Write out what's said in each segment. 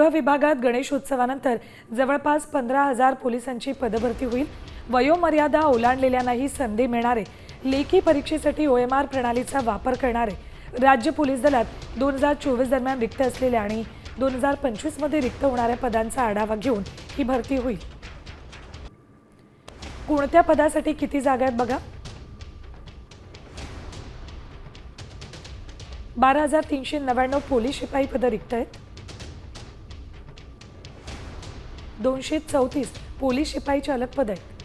विभागात गणेशोत्सवानंतर जवळपास 15,000 पोलिसांची पदभरती होईल। वयोमर्यादा ओलांडलेल्यांनाही संधी मिळणार आहे। लेखी परीक्षेसाठी OMR प्रणालीचा वापर करणारे राज्य पोलीस दलात 2024 दरम्यान रिक्त असलेल्या आणि 2025 मध्ये रिक्त होणाऱ्या पदांचा आढावा घेऊन ही भरती होईल। कोणत्या पदासाठी किती जागा आहेत बघा। 12,399 पोलीस शिपाई पद रिक्त आहेत। 234 पोलीस शिपाई चालक पद आहेत।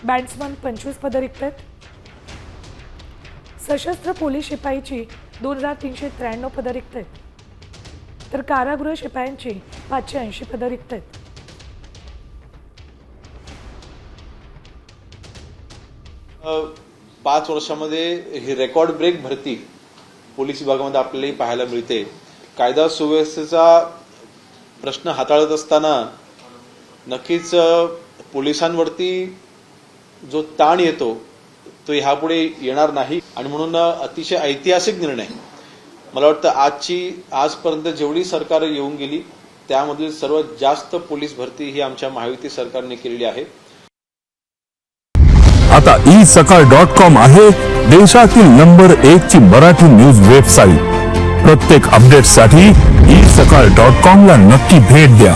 बॅट्समन 25 पद रिक्त आहेत। सशस्त्र पोलीस शिपाईची 2,393 पद रिक्त आहेत, तर कारागृह शिपायांची 580 पद रिक्त आहेत। पाच वर्षामध्ये ही रेकॉर्ड ब्रेक भरती पोलीस विभागामध्ये आपल्याला पाहायला मिळते। कायदा सुव्यवस्थेचा प्रश्न हाताळत असताना नक्कीच पोलिसांवरती जो ताण येतो तो ह्यापुढे येणार नाही आणि म्हणून अतिशय ऐतिहासिक निर्णय मला वाटतं आजपर्यंत जेवढी सरकार येऊन गेली त्यामधील सर्वात जास्त पोलीस भरती ही आमच्या महायुती सरकारने केलेली आहे। आता isakal.com आहे देशातील नंबर 1 ची मराठी न्यूज वेबसाईट। प्रत्येक अपडेटसाठी isakal.com ला नक्की भेट द्या।